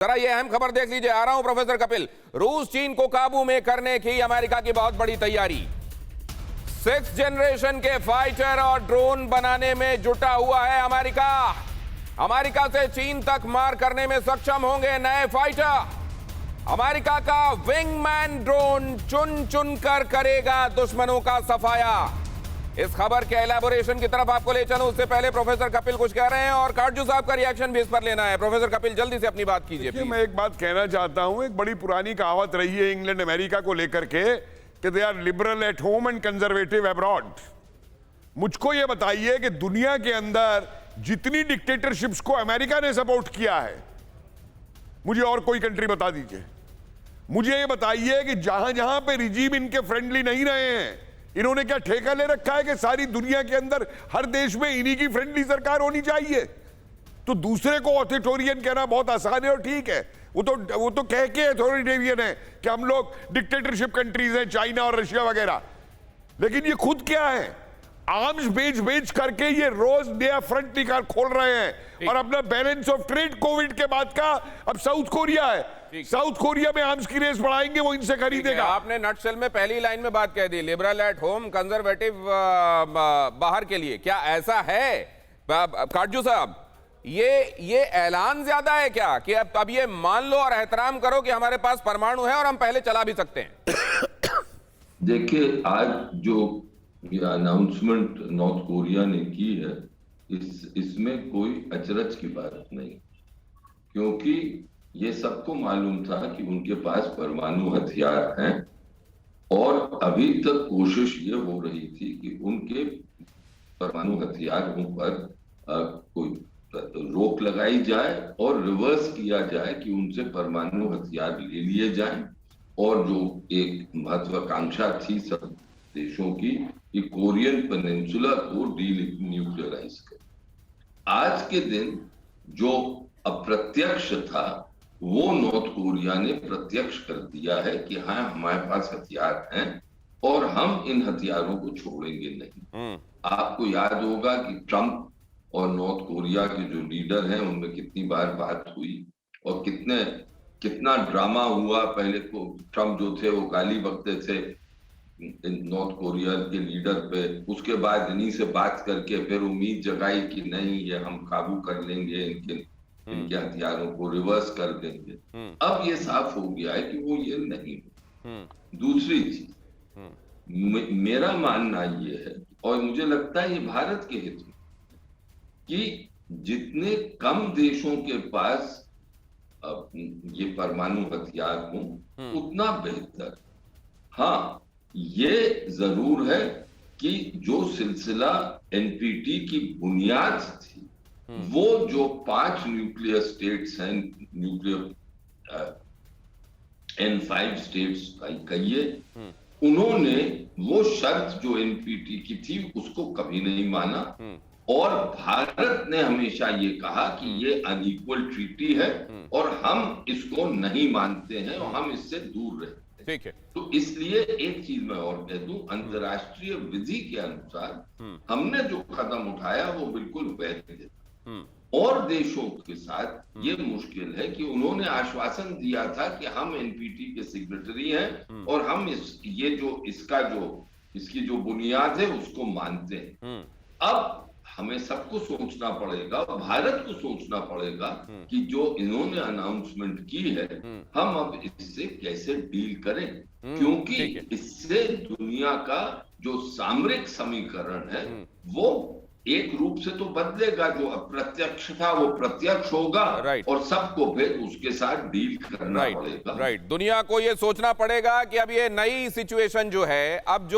जरा ये अहम खबर देख लीजिए। आ रहा हूं प्रोफेसर कपिल। रूस चीन को काबू में करने की अमेरिका की बहुत बड़ी तैयारी। 6th जनरेशन के फाइटर और ड्रोन बनाने में जुटा हुआ है अमेरिका। अमेरिका से चीन तक मार करने में सक्षम होंगे नए फाइटर। अमेरिका का विंगमैन ड्रोन चुन चुन कर करेगा दुश्मनों का सफाया। इस खबर के एलैबोरेशन की तरफ आपको ले चलूं उससे पहले प्रोफेसर कपिल कुछ कह रहे हैं और काटजू साहब का रिएक्शन भी इस पर लेना है। प्रोफेसर कपिल जल्दी से अपनी बात कीजिए। मैं एक बात कहना चाहता हूं। एक बड़ी पुरानी कहावत रही है इंग्लैंड अमेरिका को लेकर के कि they are liberal at home and conservative abroad. मुझको यह बताइए कि दुनिया के अंदर जितनी डिक्टेटरशिप्स को अमेरिका ने सपोर्ट किया है, मुझे और कोई कंट्री बता दीजिए। मुझे यह बताइए कि जहां जहां पे रिजीम इनके फ्रेंडली नहीं रहे हैं, इन्होंने क्या ठेका ले रखा है कि सारी दुनिया के अंदर हर देश में इन्हीं की फ्रेंडली सरकार होनी चाहिए? तो दूसरे को ऑथोरिटेरियन कहना बहुत आसान है और ठीक है। वो तो कह के ऑथोरिटेरियन है कि हम लोग डिक्टेटरशिप कंट्रीज हैं, चाइना और रशिया वगैरह। लेकिन ये खुद क्या है? आर्म्स बेच करके ये रोज नया फ्रंट निकाल खोल रहे हैं और अपना बैलेंस ऑफ ट्रेड कोविड के बाद का अब साउथ कोरिया है। साउथ कोरिया में आर्म्स की रेस बढ़ाएंगे, वो इनसे खरीदेगा। आपने नटशेल में पहली लाइन में बात कह दी, लिबरल एट होम कंजर्वेटिव बाहर के लिए। क्या ऐसा है काटजू साहब? ये ऐलान ज्यादा है क्या कि अब ये मान लो और एहतराम करो कि हमारे पास परमाणु है और हम पहले चला भी सकते हैं? देखिए, आज जो ये अनाउंसमेंट नॉर्थ कोरिया ने की है, इसमें कोई अचरज की बात नहीं, क्योंकि ये सबको मालूम था कि उनके पास परमाणु हथियार हैं और अभी तक कोशिश ये हो रही थी कि उनके परमाणु हथियारों पर कोई रोक लगाई जाए और रिवर्स किया जाए कि उनसे परमाणु हथियार ले लिए जाएं। और जो एक महत्वाकांक्षा थी सब देशों की कि कोरियन पेनिनसुला को डीन्यूक्लियराइज कर। आज के दिन जो अप्रत्यक्ष था वो नॉर्थ कोरिया ने प्रत्यक्ष कर दिया है कि हाँ, हमारे पास हथियार हैं और हम इन हथियारों को छोड़ेंगे नहीं। आपको याद होगा कि ट्रंप और नॉर्थ कोरिया के जो लीडर हैं उनमें कितनी बार बात हुई और कितना ड्रामा हुआ। पहले को ट्रंप जो थे वो गाली बकते थे नॉर्थ कोरिया के लीडर पे, उसके बाद इन्हीं से बात करके फिर उम्मीद जगाई कि नहीं, ये हम काबू कर लेंगे, इनके हथियारों को रिवर्स कर देंगे। अब ये साफ हो गया है कि वो ये नहीं हो। दूसरी चीज, मेरा मानना ये है और मुझे लगता है ये भारत के हित में कि जितने कम देशों के पास ये परमाणु हथियार हों उतना बेहतर। हाँ, ये जरूर है कि जो सिलसिला एनपीटी की बुनियाद थी, वो जो 5 न्यूक्लियर स्टेट्स हैं, न्यूक्लियर N5 स्टेट्स कहिए, उन्होंने वो शर्त जो एनपीटी की थी उसको कभी नहीं माना और भारत ने हमेशा ये कहा कि ये अनइक्वल ट्रीटी है और हम इसको नहीं मानते हैं और हम इससे दूर रहते हैं। ठीक है। तो इसलिए एक चीज मैं और कह दूं, अंतर्राष्ट्रीय विधि के अनुसार हमने जो कदम उठाया वो बिल्कुल वैध है। और देशों के साथ ये मुश्किल है कि उन्होंने आश्वासन दिया था कि हम एनपीटी के सिग्नेटरी हैं और हम इसकी जो बुनियाद है उसको मानते हैं। अब हमें सबको सोचना पड़ेगा, भारत को सोचना पड़ेगा कि जो इन्होंने अनाउंसमेंट की है हम अब इससे कैसे डील करें, क्योंकि इससे दुनिया का जो सामरिक समीकरण है वो एक रूप से तो बदलेगा। जो अप्रत्यक्ष था वो प्रत्यक्ष होगा और सबको फिर उसके साथ डील करना पड़ेगा। दुनिया को ये सोचना पड़ेगा कि अब ये नई सिचुएशन जो है, अब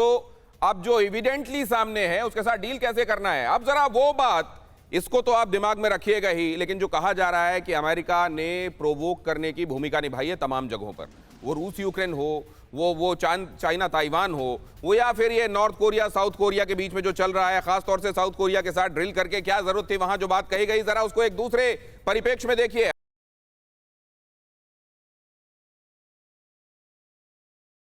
जो एविडेंटली सामने है उसके साथ डील कैसे करना है। अब जरा वो बात, इसको तो आप दिमाग में रखिएगा ही, लेकिन जो कहा जा रहा है कि अमेरिका ने प्रोवोक करने की भूमिका निभाई है तमाम जगहों पर, वो रूस यूक्रेन हो, वो चाइना ताइवान हो, वो या फिर ये नॉर्थ कोरिया साउथ कोरिया के बीच में जो चल रहा है, खासतौर से साउथ कोरिया के साथ ड्रिल करके क्या जरूरत थी, वहां जो बात कही गई, जरा उसको एक दूसरे परिप्रेक्ष्य में देखिए।